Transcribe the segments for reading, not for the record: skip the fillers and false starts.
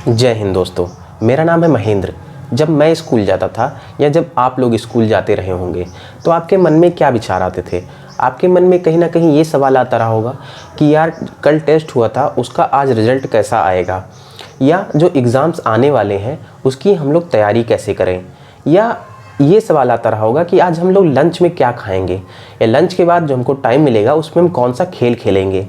जय हिंद दोस्तों, मेरा नाम है महेंद्र। जब मैं स्कूल जाता था या जब आप लोग स्कूल जाते रहे होंगे तो आपके मन में क्या विचार आते थे? आपके मन में कहीं ना कहीं ये सवाल आता रहा होगा कि यार कल टेस्ट हुआ था, उसका आज रिज़ल्ट कैसा आएगा, या जो एग्ज़ाम्स आने वाले हैं उसकी हम लोग तैयारी कैसे करें, या ये सवाल आता रहा होगा कि आज हम लोग लंच में क्या खाएंगे, या लंच के बाद जो हमको टाइम मिलेगा उसमें हम कौन सा खेल खेलेंगे।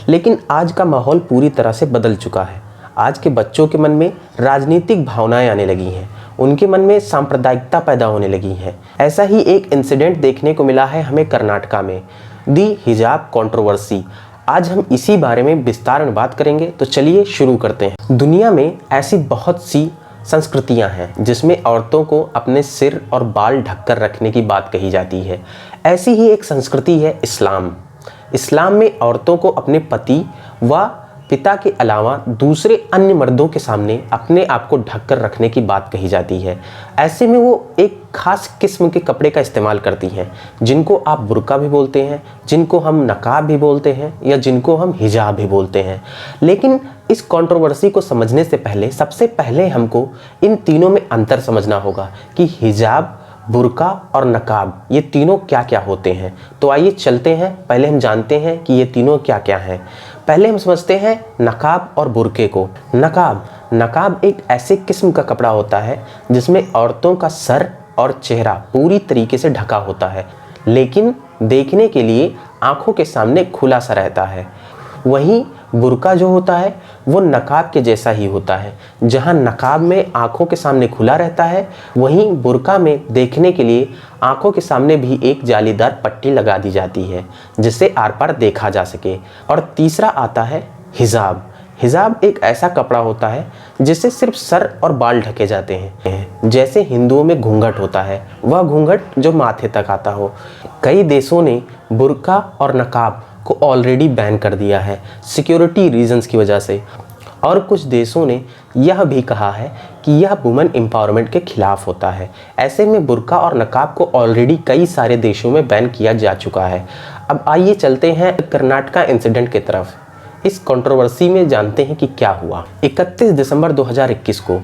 लेकिन आज का माहौल पूरी तरह से बदल चुका है। आज के बच्चों के मन में राजनीतिक भावनाएं आने लगी हैं, उनके मन में सांप्रदायिकता पैदा होने लगी है। ऐसा ही एक इंसिडेंट देखने को मिला है हमें कर्नाटका में, दी हिजाब कंट्रोवर्सी। आज हम इसी बारे में विस्तार में बात करेंगे, तो चलिए शुरू करते हैं। दुनिया में ऐसी बहुत सी संस्कृतियां हैं जिसमें औरतों को अपने सिर और बाल ढककर रखने की बात कही जाती है। ऐसी ही एक संस्कृति है इस्लाम। इस्लाम में औरतों को अपने पति व पिता के अलावा दूसरे अन्य मर्दों के सामने अपने आप को ढककर रखने की बात कही जाती है। ऐसे में वो एक खास किस्म के कपड़े का इस्तेमाल करती हैं, जिनको आप बुर्का भी बोलते हैं, जिनको हम नकाब भी बोलते हैं, या जिनको हम हिजाब भी बोलते हैं। लेकिन इस कंट्रोवर्सी को समझने से पहले सबसे पहले हमको इन तीनों में अंतर समझना होगा कि हिजाब, बुर्का और नकाब ये तीनों क्या क्या होते हैं। तो आइए चलते हैं, पहले हम जानते हैं कि ये तीनों क्या क्या हैं। पहले हम समझते हैं नकाब और बुर्के को। नकाब एक ऐसे किस्म का कपड़ा होता है जिसमें औरतों का सर और चेहरा पूरी तरीके से ढका होता है, लेकिन देखने के लिए आंखों के सामने खुला सा रहता है। वहीं बुर्का जो होता है वो नकाब के जैसा ही होता है। जहां नकाब में आंखों के सामने खुला रहता है, वहीं बुर्का में देखने के लिए आंखों के सामने भी एक जालीदार पट्टी लगा दी जाती है जिससे आर पार देखा जा सके। और तीसरा आता है हिजाब। हिजाब एक ऐसा कपड़ा होता है जिससे सिर्फ सर और बाल ढके जाते हैं। जैसे हिंदुओं में घूंघट होता है, वह घूंघट जो माथे तक आता हो। कई देशों ने बुर्का और नकाब को ऑलरेडी बैन कर दिया है सिक्योरिटी रीजंस की वजह से, और कुछ देशों ने यह भी कहा है कि यह वुमेन एम्पावरमेंट के खिलाफ होता है। ऐसे में बुर्का और नकाब को ऑलरेडी कई सारे देशों में बैन किया जा चुका है। अब आइए चलते हैं कर्नाटका इंसिडेंट की तरफ। इस कंट्रोवर्सी में जानते हैं कि क्या हुआ। 31 दिसंबर 2021 को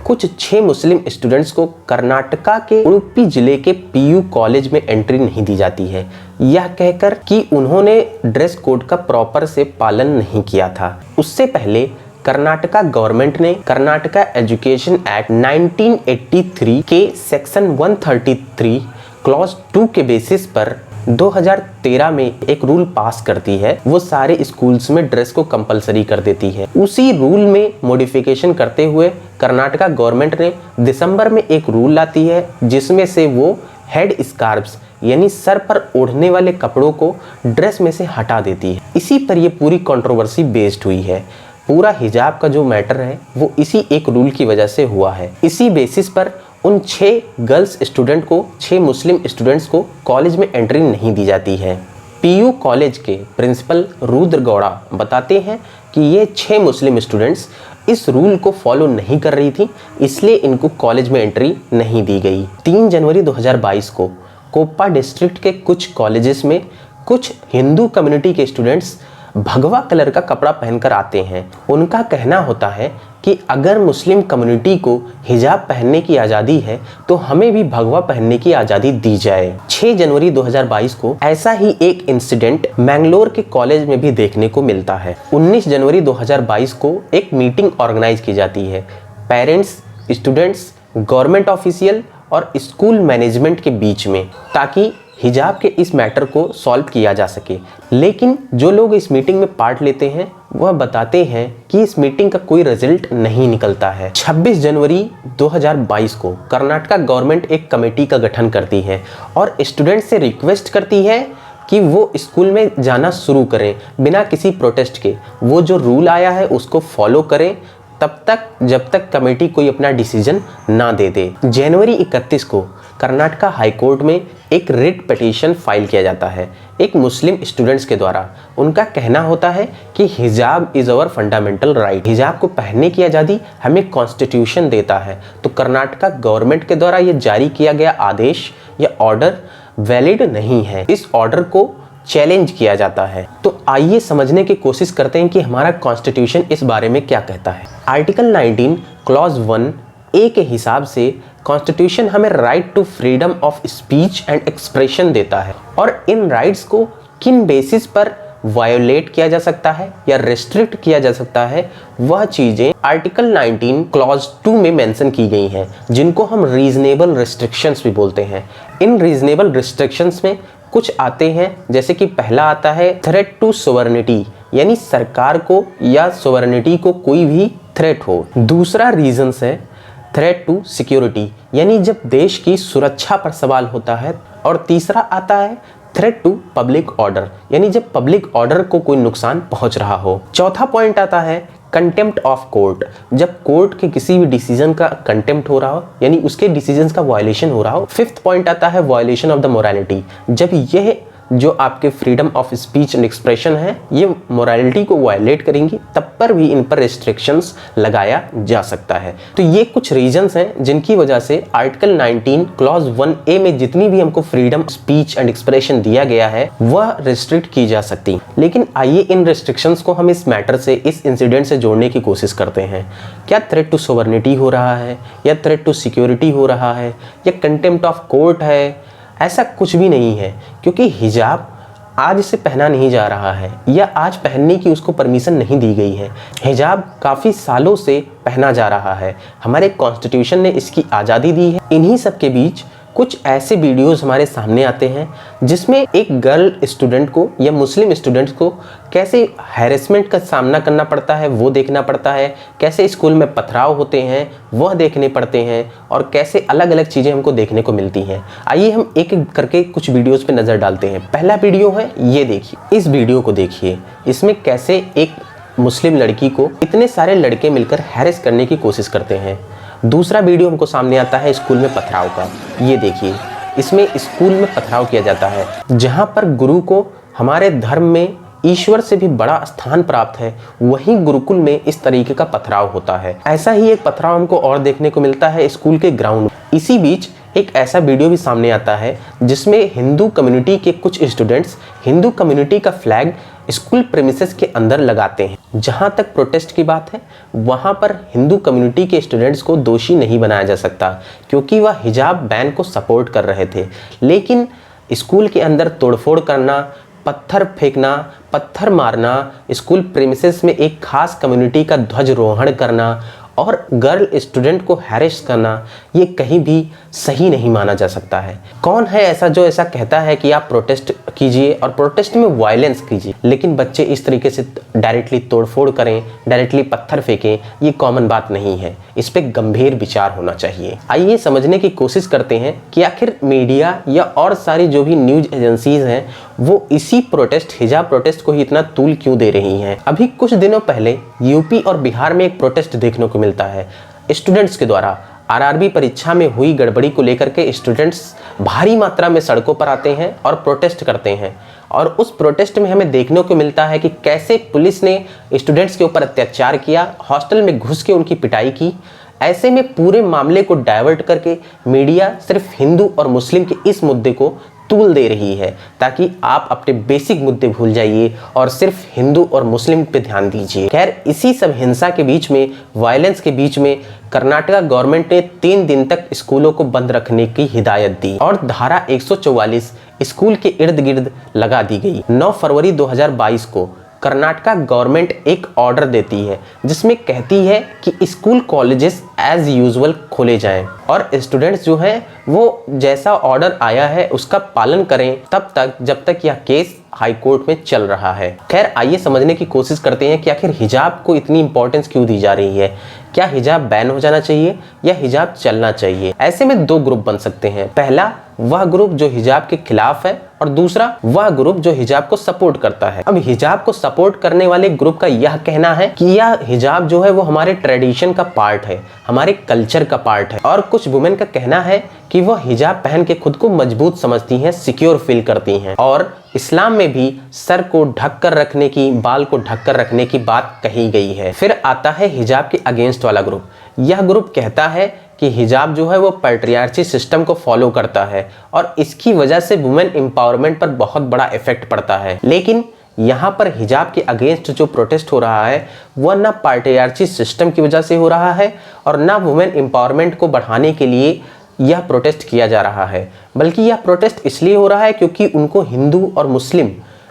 कुछ 6 मुस्लिम स्टूडेंट्स को कर्नाटका के उडुपी जिले के पीयू कॉलेज में एंट्री नहीं दी जाती है, यह कहकर कि उन्होंने ड्रेस कोड का प्रॉपर से पालन नहीं किया था। उससे पहले कर्नाटका गवर्नमेंट ने कर्नाटका एजुकेशन एक्ट 1983 के सेक्शन 133 क्लॉज 2 के बेसिस पर 2013 में एक रूल पास करती है। वो सारे स्कूल्स में ड्रेस को कंपलसरी कर देती है। उसी रूल में मॉडिफिकेशन करते हुए कर्नाटका गवर्नमेंट ने दिसंबर में एक रूल लाती है जिसमें से वो हेड स्कार्फ्स यानी सर पर ओढ़ने वाले कपड़ों को ड्रेस में से हटा देती है। इसी पर ये पूरी कंट्रोवर्सी बेस्ड हुई है। पूरा हिजाब का जो मैटर है वो इसी एक रूल की वजह से हुआ है। इसी बेसिस पर उन 6 गर्ल्स स्टूडेंट को, 6 मुस्लिम स्टूडेंट्स को कॉलेज में एंट्री नहीं दी जाती है। पीयू कॉलेज के प्रिंसिपल रुद्र गौड़ा बताते हैं कि ये 6 मुस्लिम स्टूडेंट्स इस रूल को फॉलो नहीं कर रही थी, इसलिए इनको कॉलेज में एंट्री नहीं दी गई। 3 जनवरी 2022 को कोप्पा डिस्ट्रिक्ट के कुछ कॉलेजेस में कुछ हिंदू कम्युनिटी के स्टूडेंट्स भगवा कलर का कपड़ा पहनकर आते हैं। उनका कहना होता है कि अगर मुस्लिम कम्युनिटी को हिजाब पहनने की आज़ादी है तो हमें भी भगवा पहनने की आज़ादी दी जाए। 6 जनवरी 2022 को ऐसा ही एक इंसिडेंट मैंगलोर के कॉलेज में भी देखने को मिलता है। 19 जनवरी 2022 को एक मीटिंग ऑर्गेनाइज की जाती है पेरेंट्स, स्टूडेंट्स, गवर्नमेंट ऑफिशियल और स्कूल मैनेजमेंट के बीच में, ताकि हिजाब के इस मैटर को सॉल्व किया जा सके। लेकिन जो लोग इस मीटिंग में पार्ट लेते हैं वह बताते हैं कि इस मीटिंग का कोई रिजल्ट नहीं निकलता है। 26 जनवरी 2022 को कर्नाटका गवर्नमेंट एक कमेटी का गठन करती है और स्टूडेंट से रिक्वेस्ट करती है कि वो स्कूल में जाना शुरू करें बिना किसी प्रोटेस्ट के। वो जो रूल आया है उसको फॉलो करें तब तक जब तक कमेटी कोई अपना डिसीजन ना दे दे। जनवरी 31 को कर्नाटका हाई कोर्ट में एक रिट पिटीशन फाइल किया जाता है एक मुस्लिम स्टूडेंट्स के द्वारा। उनका कहना होता है कि हिजाब इज़ अवर फंडामेंटल राइट, हिजाब को पहनने की आज़ादी हमें कॉन्स्टिट्यूशन देता है। तो कर्नाटका गवर्नमेंट के द्वारा ये जारी किया गया आदेश या ऑर्डर वैलिड नहीं है। इस ऑर्डर को चैलेंज किया जाता है। तो आइए समझने की कोशिश करते हैं कि हमारा कॉन्स्टिट्यूशन इस बारे में क्या कहता है। आर्टिकल 19 क्लॉज 1A के हिसाब से कॉन्स्टिट्यूशन हमें right to freedom of speech and expression देता है, और इन राइट्स को किन बेसिस पर वायोलेट किया जा सकता है या रेस्ट्रिक्ट किया जा सकता है, वह चीजें आर्टिकल 19 क्लॉज 2 में मेंशन की गई हैं, जिनको हम रीजनेबल रिस्ट्रिक्शंस भी बोलते हैं। इन रीजनेबल रिस्ट्रिक्शंस में कुछ आते हैं, जैसे कि पहला आता है थ्रेट टू सोवरेनिटी, यानी सरकार को या सोवरेनिटी को कोई भी थ्रेट हो। दूसरा रीजंस है थ्रेट टू सिक्योरिटी, यानी जब देश की सुरक्षा पर सवाल होता है। और तीसरा आता है थ्रेट टू पब्लिक ऑर्डर, यानी जब पब्लिक ऑर्डर को कोई नुकसान पहुंच रहा हो। चौथा पॉइंट आता है कंटेम्प्ट ऑफ कोर्ट, जब कोर्ट के किसी भी डिसीजन का कंटेम्प्ट हो रहा हो, यानी उसके डिसीजंस का वायलेशन हो रहा हो। फिफ्थ पॉइंट आता है वायलेशन ऑफ द मोरालिटी, जब यह जो आपके freedom of speech and expression है ये मोरालिटी को वायलेट करेंगी, तब पर भी इन पर रेस्ट्रिक्शंस लगाया जा सकता है। तो ये कुछ रीजंस हैं जिनकी वजह से आर्टिकल 19 क्लॉज 1A में जितनी भी हमको फ्रीडम स्पीच एंड एक्सप्रेशन दिया गया है वह रिस्ट्रिक्ट की जा सकती। लेकिन आइए इन रेस्ट्रिक्शंस को हम इस मैटर से, इस इंसिडेंट से जोड़ने की कोशिश करते हैं। क्या थ्रेट टू सोवरेनिटी हो रहा है, या थ्रेट टू सिक्योरिटी हो रहा है, या कंटेम्प्ट ऑफ कोर्ट है? ऐसा कुछ भी नहीं है, क्योंकि हिजाब आज से पहना नहीं जा रहा है या आज पहनने की उसको परमिशन नहीं दी गई है। हिजाब काफ़ी सालों से पहना जा रहा है, हमारे कॉन्स्टिट्यूशन ने इसकी आज़ादी दी है। इन्हीं सब के बीच कुछ ऐसे वीडियोस हमारे सामने आते हैं जिसमें एक गर्ल स्टूडेंट को या मुस्लिम स्टूडेंट्स को कैसे हैरेसमेंट का सामना करना पड़ता है वो देखना पड़ता है, कैसे स्कूल में पथराव होते हैं वह देखने पड़ते हैं, और कैसे अलग अलग चीज़ें हमको देखने को मिलती हैं। आइए हम एक एक करके कुछ वीडियोस पे नज़र डालते हैं। पहला वीडियो है, ये देखिए, इस वीडियो को देखिए। इसमें कैसे एक मुस्लिम लड़की को इतने सारे लड़के मिलकर हैरेस करने की कोशिश करते हैं। दूसरा वीडियो हमको सामने आता है स्कूल में पथराव का। ये देखिए, इसमें स्कूल में पथराव किया जाता है, जहाँ पर गुरु को हमारे धर्म में ईश्वर से भी बड़ा स्थान प्राप्त है, वहीं गुरुकुल में इस तरीके का पथराव होता है। ऐसा ही एक पथराव हमको और देखने को मिलता है स्कूल के ग्राउंड। इसी बीच एक ऐसा वीडियो भी सामने आता है जिसमें हिंदू कम्युनिटी के कुछ स्टूडेंट्स हिंदू कम्युनिटी का फ्लैग स्कूल प्रेमिसेस के अंदर लगाते हैं। जहां तक प्रोटेस्ट की बात है, वहां पर हिंदू कम्युनिटी के स्टूडेंट्स को दोषी नहीं बनाया जा सकता, क्योंकि वह हिजाब बैन को सपोर्ट कर रहे थे। लेकिन स्कूल के अंदर तोड़फोड़ करना, पत्थर फेंकना, पत्थर मारना, स्कूल प्रेमिसेस में एक खास कम्युनिटी का ध्वजारोहण करना और गर्ल स्टूडेंट को हैरेस करना, ये कहीं भी सही नहीं माना जा सकता है। कौन है ऐसा जो ऐसा कहता है कि आप प्रोटेस्ट कीजिए और प्रोटेस्ट में वायलेंस कीजिए, लेकिन बच्चे इस तरीके से डायरेक्टली तोड़फोड़ करें, डायरेक्टली पत्थर फेंकें, ये कॉमन बात नहीं है। इस पे गंभीर विचार होना चाहिए। आइए समझने की कोशिश करते हैं कि आखिर मीडिया या और सारी जो भी न्यूज एजेंसीज हैं वो इसी प्रोटेस्ट, हिजाब प्रोटेस्ट को ही इतना तूल क्यों दे रही हैं। अभी कुछ दिनों पहले यूपी और बिहार में एक प्रोटेस्ट देखने को मिलता है स्टूडेंट्स के द्वारा। आरआरबी परीक्षा में हुई गड़बड़ी को लेकर के स्टूडेंट्स भारी मात्रा में सड़कों पर आते हैं और प्रोटेस्ट करते हैं, और उस प्रोटेस्ट में हमें देखने को मिलता है कि कैसे पुलिस ने स्टूडेंट्स के ऊपर अत्याचार किया, हॉस्टल में घुस के उनकी पिटाई की। ऐसे में पूरे मामले को डाइवर्ट करके मीडिया सिर्फ हिंदू और मुस्लिम के इस मुद्दे को तूल दे रही है, ताकि आप अपने बेसिक मुद्दे भूल जाइए और सिर्फ हिंदू और मुस्लिम पे ध्यान दीजिए। खैर, इसी सब हिंसा के बीच में, वायलेंस के बीच में कर्नाटका गवर्नमेंट ने 3 दिन तक स्कूलों को बंद रखने की हिदायत दी और धारा 144 स्कूल के इर्द गिर्द लगा दी गई। 9 फरवरी 2022 को कर्नाटका गवर्नमेंट एक ऑर्डर देती है जिसमें कहती है कि स्कूल कॉलेजेस एज यूजुअल खोले जाएं और स्टूडेंट्स जो हैं वो जैसा ऑर्डर आया है उसका पालन करें तब तक जब तक यह केस हाई कोर्ट में चल रहा है। खैर, आइए समझने की कोशिश करते हैं कि आखिर हिजाब को इतनी इंपॉर्टेंस क्यों दी जा रही है। क्या हिजाब बैन हो जाना चाहिए या हिजाब चलना चाहिए? ऐसे में 2 ग्रुप बन सकते हैं। पहला वह ग्रुप जो हिजाब के खिलाफ है और दूसरा वह ग्रुप जो हिजाब को सपोर्ट करता है। अब हिजाब को सपोर्ट करने वाले ग्रुप का यह कहना है कि यह हिजाब जो है वो हमारे ट्रेडिशन का पार्ट है, हमारे कल्चर का पार्ट है, और कुछ वुमेन का कहना है कि वह हिजाब पहन के खुद को मजबूत समझती हैं, सिक्योर फील करती हैं। और इस्लाम में भी सर को ढककर रखने की, बाल को ढककर रखने की बात कही गई है। फिर आता है हिजाब के अगेंस्ट वाला ग्रुप। यह ग्रुप कहता है कि हिजाब जो है वो पैट्रियार्ची सिस्टम को फॉलो करता है और इसकी वजह से वुमेन एम्पावरमेंट पर बहुत बड़ा इफेक्ट पड़ता है। लेकिन यहाँ पर हिजाब के अगेंस्ट जो प्रोटेस्ट हो रहा है वह ना पैट्रियार्ची सिस्टम की वजह से हो रहा है और ना वुमेन एम्पावरमेंट को बढ़ाने के लिए यह प्रोटेस्ट किया जा रहा है, बल्कि यह प्रोटेस्ट इसलिए हो रहा है क्योंकि उनको हिंदू और मुस्लिम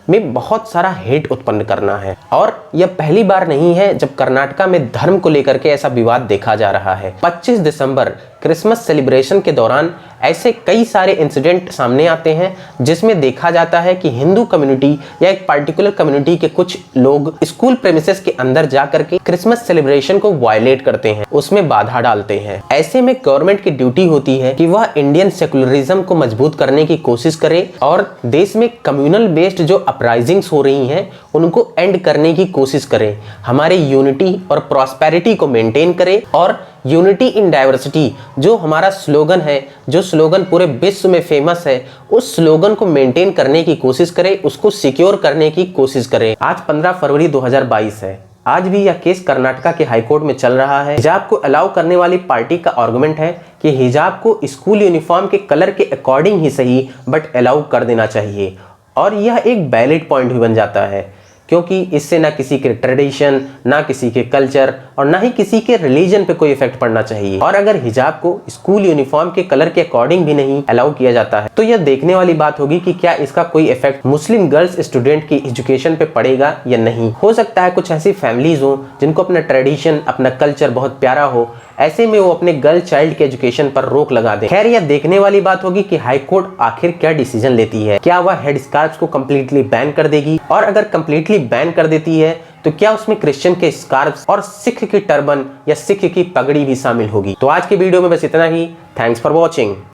में बहुत सारा हेट उत्पन्न करना है। और यह पहली बार नहीं है जब कर्नाटका में धर्म को लेकर के ऐसा विवाद देखा जा रहा है। 25 दिसंबर क्रिसमस सेलिब्रेशन के दौरान ऐसे कई सारे इंसिडेंट सामने आते हैं जिसमें देखा जाता है कि हिंदू कम्युनिटी या एक पार्टिकुलर कम्युनिटी के कुछ लोग स्कूल प्रेमिसेस के अंदर जा करके क्रिसमस सेलिब्रेशन को वायलेट करते हैं, उसमें बाधा डालते हैं। ऐसे में गवर्नमेंट की ड्यूटी होती है कि वह इंडियन सेकुलरिज्म को मजबूत करने की कोशिश करे और देश में कम्युनल बेस्ड जो अपराइजिंग्स हो रही हैं उनको एंड करने की कोशिश करें, हमारे यूनिटी और प्रॉस्पेरिटी को मेंटेन करें और यूनिटी इन डाइवर्सिटी जो हमारा स्लोगन है, जो स्लोगन पूरे विश्व में फेमस है, उस स्लोगन को मेंटेन करने की कोशिश करें, उसको सिक्योर करने की कोशिश करें। आज 15 फरवरी 2022 है। आज भी यह केस कर्नाटका के हाईकोर्ट में चल रहा है। हिजाब को अलाउ करने वाली पार्टी का आर्गुमेंट है कि हिजाब को स्कूल यूनिफॉर्म के कलर के अकॉर्डिंग ही सही बट अलाउ कर देना चाहिए और यह एक वैलिड पॉइंट भी बन जाता है क्योंकि इससे ना किसी के ट्रेडिशन, ना किसी के कल्चर और ना ही किसी के रिलीजन पे कोई इफेक्ट पड़ना चाहिए। और अगर हिजाब को स्कूल यूनिफॉर्म के कलर के अकॉर्डिंग भी नहीं अलाउ किया जाता है तो यह देखने वाली बात होगी कि क्या इसका कोई इफेक्ट मुस्लिम गर्ल्स स्टूडेंट की एजुकेशन पे पड़ेगा या नहीं। हो सकता है कुछ ऐसी फैमिलीज हो जिनको अपना ट्रेडिशन, अपना कल्चर बहुत प्यारा हो, ऐसे में वो अपने गर्ल चाइल्ड के एजुकेशन पर रोक लगा दे। खैर, यह देखने वाली बात होगी कि हाई कोर्ट आखिर क्या डिसीजन लेती है। क्या वह हेड स्कार्फ को कंप्लीटली बैन कर देगी और अगर कंप्लीटली बैन कर देती है तो क्या उसमें क्रिश्चियन के स्कार्फ और सिख की टर्बन या सिख की पगड़ी भी शामिल होगी। तो आज के वीडियो में बस इतना ही। Thanks for watching.